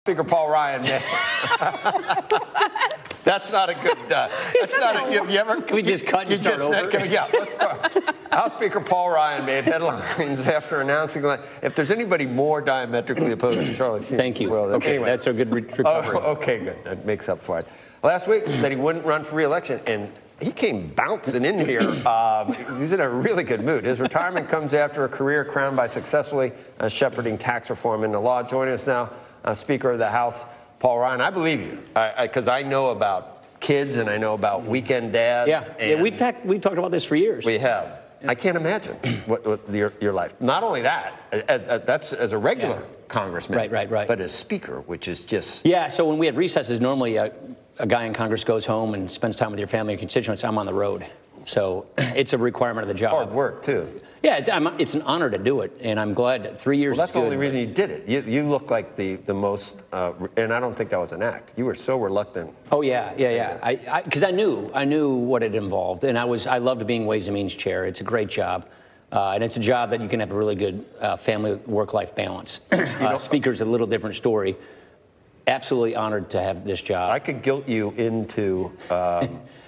Speaker Paul Ryan. That's not a good. That's not a. You ever? Can we just cut and start over? Yeah, let's start. House Speaker Paul Ryan made headlines after announcing that if there's anybody more diametrically opposed to Charlie Sheen. Thank you. Well, okay, anyway. that's a good recovery. Oh, okay, good. That makes up for it. Last week he said he wouldn't run for re-election, and he came bouncing in here. He's in a really good mood. His retirement comes after a career crowned by successfully shepherding tax reform into law. Joining us now, Speaker of the House, Paul Ryan. I believe you, because I know about kids and I know about weekend dads. Yeah, we've talked about this for years. We have. I can't imagine what your life. Not only that, that's as a regular congressman, right, but as speaker, which is just... Yeah, so when we have recesses, normally a guy in Congress goes home and spends time with your family and constituents. I'm on the road. So it's a requirement of the job. Hard work, too. Yeah, it's an honor to do it, and I'm glad that 3 years. Well, that's the only reason you did it. You look like the most, and I don't think that was an act. You were so reluctant. Oh yeah. Because I knew what it involved, and I loved being Ways and Means chair. It's a great job, and it's a job that you can have a really good family work-life balance. Speaker's a little different story. Absolutely honored to have this job. I could guilt you into.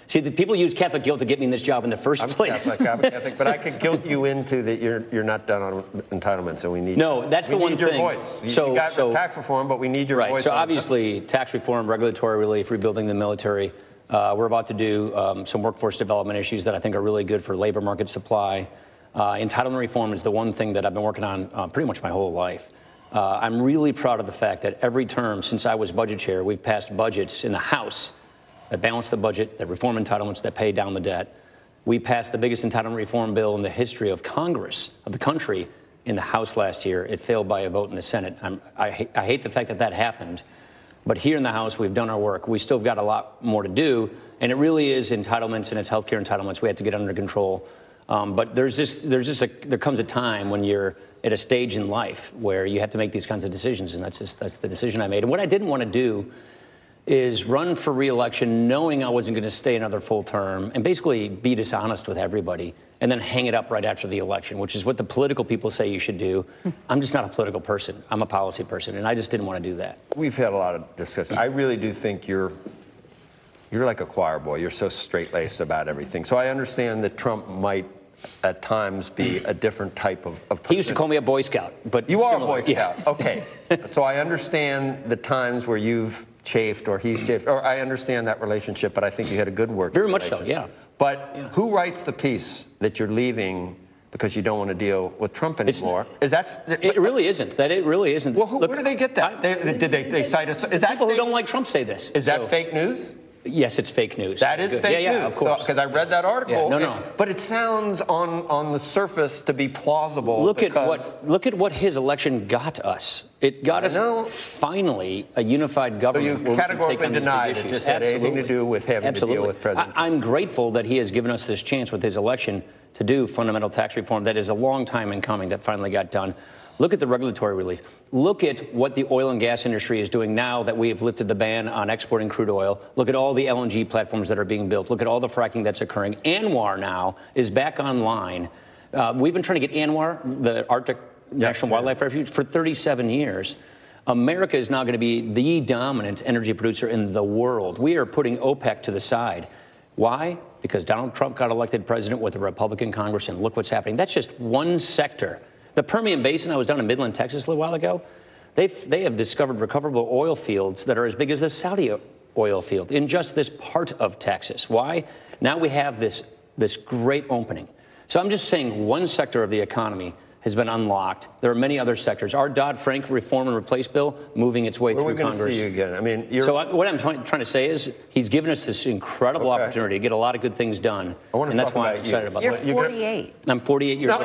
See, the people use Catholic guilt to get me in this job in the first place. I'm Catholic, but I could guilt you into that you're not done on entitlements, and we need. No, that's the one thing. We need your voice. You got tax reform, but we need your voice. So obviously, tax reform, regulatory relief, rebuilding the military. We're about to do some workforce development issues that I think are really good for labor market supply. Entitlement reform is the one thing that I've been working on pretty much my whole life. I'm really proud of the fact that every term since I was budget chair, we've passed budgets in the House that balance the budget, that reform entitlements, that pay down the debt. We passed the biggest entitlement reform bill in the history of Congress, of the country, in the House last year. It failed by a vote in the Senate. I hate the fact that that happened. But here in the House, we've done our work. We still have got a lot more to do. And it really is entitlements, and it's health care entitlements we have to get under control. But there comes a time when you're at a stage in life where you have to make these kinds of decisions, and that's the decision I made. And what I didn't want to do is run for re-election knowing I wasn't going to stay another full term and basically be dishonest with everybody and then hang it up right after the election, which is what the political people say you should do. I'm just not a political person. I'm a policy person, and I just didn't want to do that. We've had a lot of discussion. I really do think you're like a choir boy. You're so straight-laced about everything. So I understand that Trump might at times be a different type of person. He used to call me a Boy Scout, but you are a Boy Scout. Yeah. Okay. So I understand the times where you've chafed or he's chafed, or I understand that relationship, but I think you had a good work. Very much so, yeah. But who writes the piece that you're leaving because you don't want to deal with Trump anymore? It really isn't. It really isn't. Well, where do they get that? Did they cite us? Is that people who don't like Trump say this? Is that fake news? Yes, it's fake news. That is fake news. Yeah, of course. Because I read that article. Yeah, no. But it sounds on the surface to be plausible. Look at what his election got us. It got us finally a unified government. So you categorically denied it just had anything to do with having to deal with President Trump. I'm grateful that he has given us this chance with his election to do fundamental tax reform that is a long time in coming that finally got done. Look at the regulatory relief. Look at what the oil and gas industry is doing now that we have lifted the ban on exporting crude oil. Look at all the LNG platforms that are being built. Look at all the fracking that's occurring. ANWR now is back online. We've been trying to get ANWR, the Arctic National Wildlife Refuge, for 37 years. America is now going to be the dominant energy producer in the world. We are putting OPEC to the side. Why? Because Donald Trump got elected president with a Republican Congress, and look what's happening. That's just one sector. The Permian Basin, I was down in Midland, Texas a little while ago. They have discovered recoverable oil fields that are as big as the Saudi oil field in just this part of Texas. Why? Now we have this great opening. So I'm just saying one sector of the economy has been unlocked. There are many other sectors. Our Dodd-Frank reform and replace bill moving its way through Congress. We're going to see you again. I mean, so what I'm trying to say is he's given us this incredible opportunity to get a lot of good things done, and that's why I'm excited about that. You're 48. I'm 48 years old.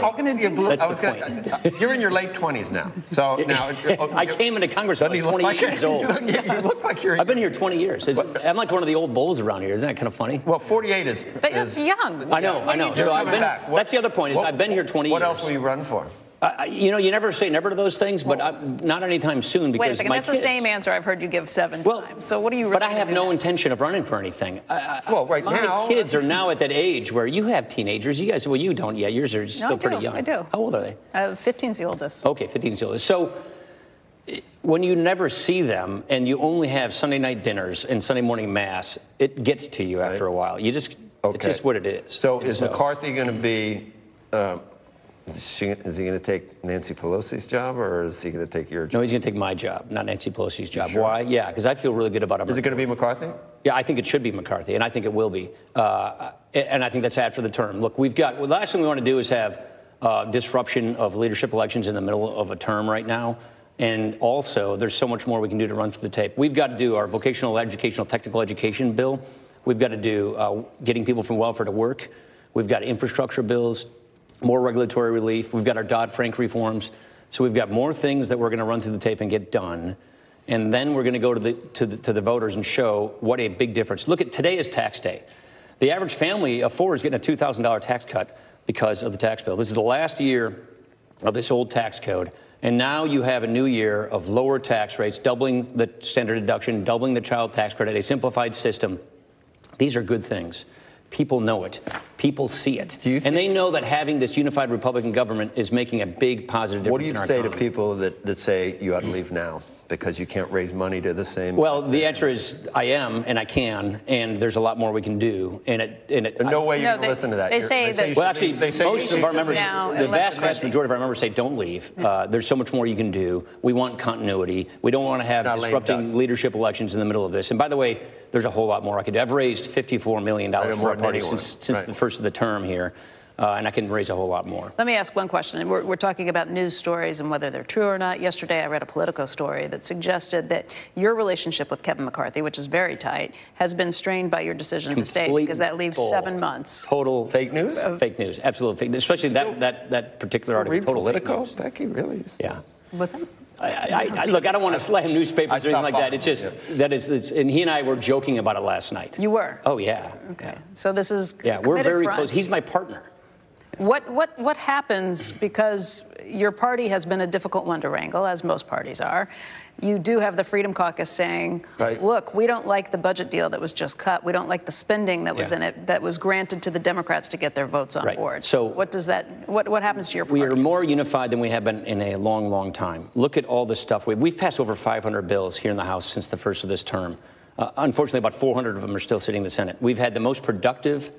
That's the point. You're in your late 20s now. So now I came into Congress when I was 28 years old. You look like you're. I've been here 20 years. I'm like one of the old bulls around here. Isn't that kind of funny? Well, 48 is. But it's young. I know. So I've been. That's the other point. Is I've been here 20 years. What else will you run for? You never say never to those things, but not anytime soon because wait a second, that's the same answer I've heard you give 7 times. So what are you really But I have no intention of running for anything. Right now. My kids are now at that age where you have teenagers. You guys, well, you don't yet. Yours are still pretty young. I do. How old are they? 15's the oldest. Okay, 15's the oldest. So when you never see them and you only have Sunday night dinners and Sunday morning mass, it gets to you after a while. It's just what it is. So is McCarthy going to be, is he going to take Nancy Pelosi's job, or is he going to take your job? No, he's going to take my job, not Nancy Pelosi's job. Sure? Why? Yeah, because I feel really good about him. Is it going to be McCarthy? Yeah, I think it should be McCarthy, and I think it will be. And I think that's ad for the term. Look, the last thing we want to do is have disruption of leadership elections in the middle of a term right now. And also, there's so much more we can do to run through the tape. We've got to do our vocational educational technical education bill. We've got to do getting people from welfare to work. We've got infrastructure bills, more regulatory relief. We've got our Dodd-Frank reforms. So we've got more things that we're going to run through the tape and get done. And then we're going to go to the voters and show what a big difference. Look, today is tax day. The average family of four is getting a $2,000 tax cut because of the tax bill. This is the last year of this old tax code. And now you have a new year of lower tax rates, doubling the standard deduction, doubling the child tax credit, a simplified system. These are good things. People know it. People see it. And they know that having this unified Republican government is making a big positive difference in our economy. What do you say to people that say you ought to leave now because you can't raise money to the same? Well, the answer is I am, and I can, and there's a lot more we can do. There's no way you can listen to that. They say that. Well, actually, most of our members, the vast majority of our members say don't leave. There's so much more you can do. We want continuity. We don't want to have disrupting leadership elections in the middle of this. And by the way, there's a whole lot more I could do. I've raised $54 million for our party since the first of the term here. And I can raise a whole lot more. Let me ask one question. We're talking about news stories and whether they're true or not. Yesterday, I read a Politico story that suggested that your relationship with Kevin McCarthy, which is very tight, has been strained by your decision to stay, because that leaves 7 months. Total fake news? Fake news, absolute fake news, especially that particular article. Read Politico, Becky, really? Yeah. What's that? Look, I don't want to slam newspapers or anything like that. It's just, and he and I were joking about it last night. You were? Oh, yeah. Okay. Yeah. So this is we're very close. He's my partner. What happens, because your party has been a difficult one to wrangle, as most parties are. You do have the Freedom Caucus saying, look, we don't like the budget deal that was just cut. We don't like the spending that was in it, that was granted to the Democrats to get their votes on board. So what does that, what happens to your party? We are more unified than we have been in a long, long time. Look at all the stuff. We've passed over 500 bills here in the House since the first of this term. Unfortunately, about 400 of them are still sitting in the Senate. We've had the most productive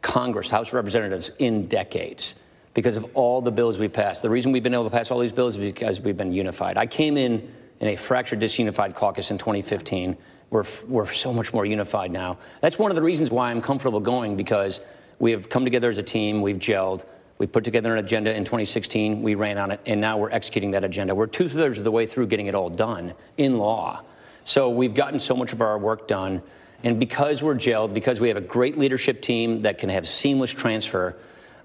Congress, House of Representatives, in decades because of all the bills we passed. The reason we've been able to pass all these bills is because we've been unified. I came in a fractured, disunified caucus in 2015. We're so much more unified now. That's one of the reasons why I'm comfortable going, because we have come together as a team. We've gelled. We put together an agenda in 2016. We ran on it, and now we're executing that agenda. We're 2/3 of the way through getting it all done in law. So we've gotten so much of our work done. And because we're gelled, because we have a great leadership team that can have seamless transfer,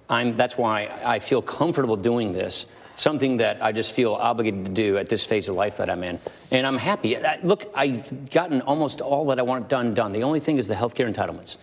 that's why I feel comfortable doing this, something that I just feel obligated to do at this phase of life that I'm in. And I'm happy. Look, I've gotten almost all that I want done. The only thing is the health care entitlements.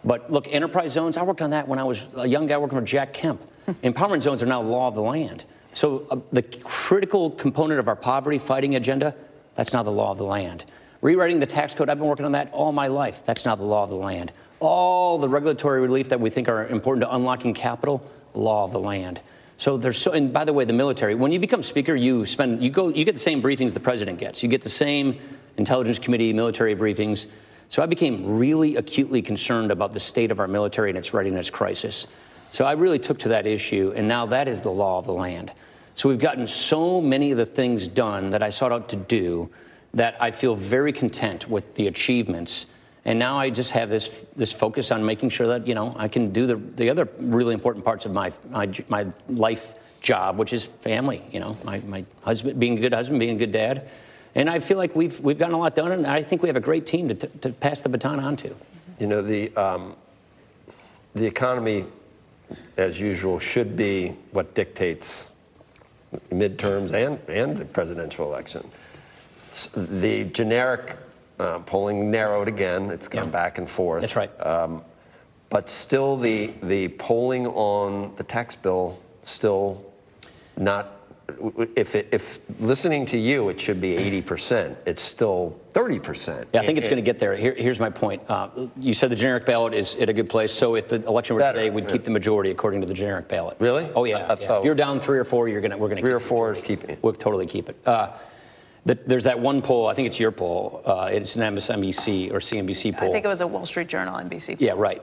But look, enterprise zones, I worked on that when I was a young guy working for Jack Kemp. Empowerment zones are now law of the land. So the critical component of our poverty fighting agenda, that's now the law of the land. Rewriting the tax code, I've been working on that all my life. That's now the law of the land. All the regulatory relief that we think are important to unlocking capital, law of the land. So there's and by the way, the military, when you become speaker, you get the same briefings the president gets. You get the same intelligence committee, military briefings. So I became really acutely concerned about the state of our military and its readiness crisis. So I really took to that issue, and now that is the law of the land. So we've gotten so many of the things done that I sought out to do that I feel very content with the achievements. And now I just have this focus on making sure that, I can do the other really important parts of my life job, which is family, my husband, being a good husband, being a good dad. And I feel like we've gotten a lot done, and I think we have a great team to pass the baton on to. The economy, as usual, should be what dictates midterms and the presidential election. The generic polling narrowed again. It's gone back and forth. That's right. But still, the polling on the tax bill still not. If listening to you, it should be 80%. It's still 30%. Yeah, I think it's going to get there. Here's my point. You said the generic ballot is at a good place. So if the election were today, we'd keep the majority according to the generic ballot. Really? Oh yeah. If you're down 3 or 4, we're going to 3 or 4 is keeping it. We'll totally keep it. There's that one poll, I think it's your poll, it's an MSNBC or CNBC poll. I think it was a Wall Street Journal, NBC poll. Yeah, right.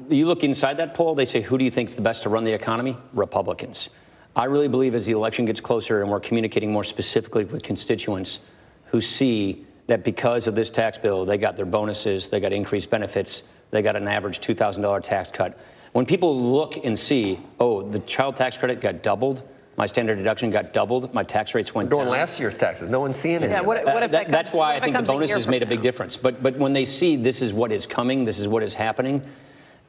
You look inside that poll, they say, who do you think is the best to run the economy? Republicans. I really believe as the election gets closer and we're communicating more specifically with constituents who see that because of this tax bill, they got their bonuses, they got increased benefits, they got an average $2,000 tax cut. When people look and see, oh, the child tax credit got doubled, my standard deduction got doubled, my tax rates went down. During last year's taxes, no one's seeing it. Yeah, what if that comes, that's why I think the bonuses made a big now? difference. But when they see this is what is coming, this is what is happening,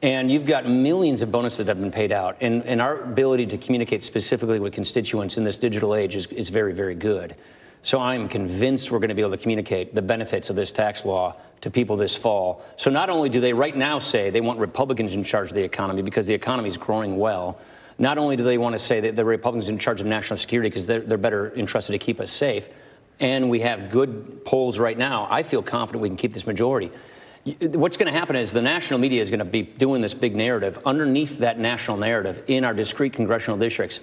and you've got millions of bonuses that have been paid out, and our ability to communicate specifically with constituents in this digital age is very, very good. So I'm convinced we're going to be able to communicate the benefits of this tax law to people this fall. So not only do they right now say they want Republicans in charge of the economy because the economy is growing well, not only do they want to say that the Republicans are in charge of national security because they're better entrusted to keep us safe, and we have good polls right now, I feel confident we can keep this majority. What's going to happen is the national media is going to be doing this big narrative. Underneath that national narrative, in our discrete congressional districts,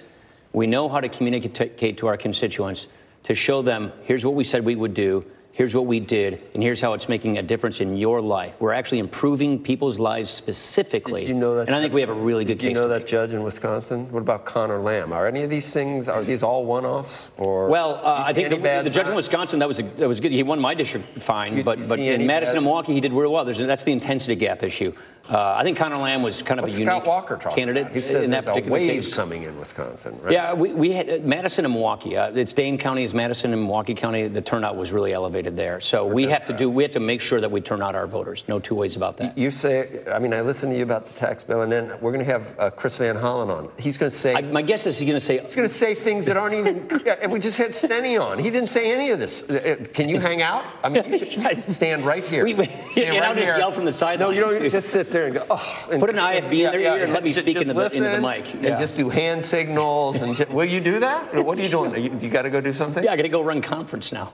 we know how to communicate to our constituents to show them, here's what we said we would do, here's what we did, and here's how it's making a difference in your life. We're actually improving people's lives specifically. You know that, and I think we have a really good case. You know that judge in Wisconsin? What about Connor Lamb? Are any of these things, are these all one-offs? Or well, I think the judge in Wisconsin, that was good. He won my district fine, but in Madison and Milwaukee, he did really well. That's the intensity gap issue. I think Connor Lamb was kind of a unique candidate he says in that there's particular a wave case. coming in Wisconsin, right? Yeah, we had Madison and Milwaukee. It's Dane County is Madison and Milwaukee County. The turnout was really elevated there. So we have to make sure that we turn out our voters. No two ways about that. You say, I mean, I listened to you about the tax bill, and then we're going to have Chris Van Hollen on. He's going to say. My guess is he's going to say things that aren't even. We just had Steny on. He didn't say any of this. Can you hang out? I mean, you should stand right here. I'll just yell from the sidelines. No, you don't just sit there and go, oh. And put an IFB in their ear and let me speak into the mic. And just do hand signals. And will you do that? What are you doing? You got to go do something? Yeah, I got to go run conference now.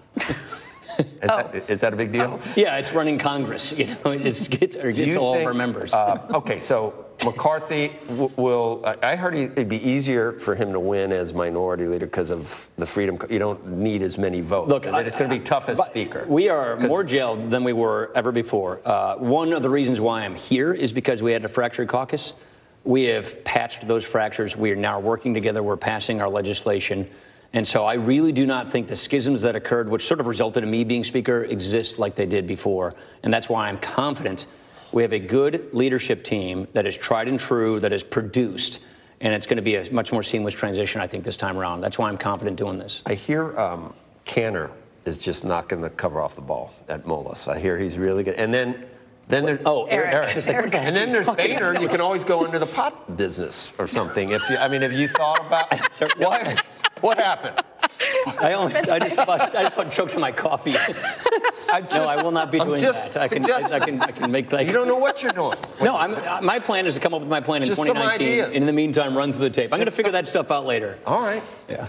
Is that a big deal? Yeah, it's running Congress. You know, it gets all of our members. Okay, so McCarthy will. I heard it'd be easier for him to win as minority leader because of the freedom. You don't need as many votes. Look, it's going to be tough as speaker. We are more jailed than we were ever before. One of the reasons why I'm here is because we had a fractured caucus. We have patched those fractures. We are now working together. We're passing our legislation. And so I really do not think the schisms that occurred, which sort of resulted in me being speaker, exist like they did before. And that's why I'm confident we have a good leadership team that is tried and true, that is produced, and it's going to be a much more seamless transition, I think, this time around. That's why I'm confident doing this. I hear Cantor is just not going to cover off the ball at Moelis. I hear he's really good. And then there's Eric. And then there's Boehner. You can always go into the pot business or something. If you thought about what happened? I just choked on my coffee. I will not be doing that. I can make like. You don't know what you're doing. No, my plan is to come up with my plan in 2019. And in the meantime, run through the tape. I'm going to figure that stuff out later. All right. Yeah.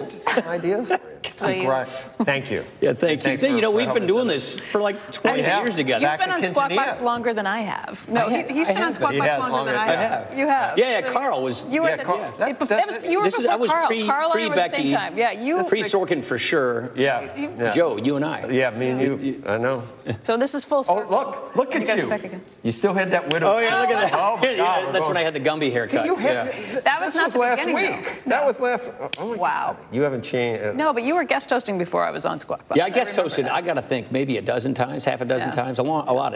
Just some ideas. Thank you. Yeah, thank you. You know, we've been doing this for like 20 years together. You've been on Squawk Box longer than I have. No, he's been on Squawk Box longer than I have. You have. Yeah, Carl was. You were before Carl. Carl and I were at the same time. Yeah, you. Pre-Sorkin for sure. Yeah. Joe, you and I. Yeah, me and you. I know. So this is full circle. Oh, look at you. You still had that widow. Oh, yeah, look at that. Oh, my God. That's when I had the Gumby haircut. That was not the last beginning, week. That was last. Oh, wow. You haven't changed. No, but you were guest hosting before I was on Squawk Box. Yeah, I guest hosted. I got to think maybe a dozen times, half a dozen times,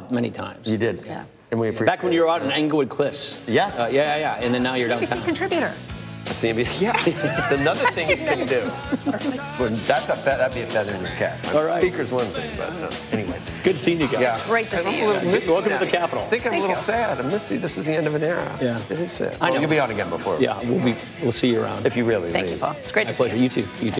many times. You did. Yeah. And we appreciate Back when you were out in Englewood Cliffs. Yes. Yeah. And then now you're downtown. CNBC contributor. CNBC. Yeah. It's another thing you can do. Well, that'd be a feather in your cap. All right. Speaker's one thing, but anyway. Good seeing you guys. Yeah. Great to see you. Welcome to the Capitol. I think I'm a little sad. I miss you. This is the end of an era. Yeah. It is sad. I know. You'll be on again before. Yeah, we'll see you around. If you really Thank you, Paul. It's great to see you. My pleasure. You too.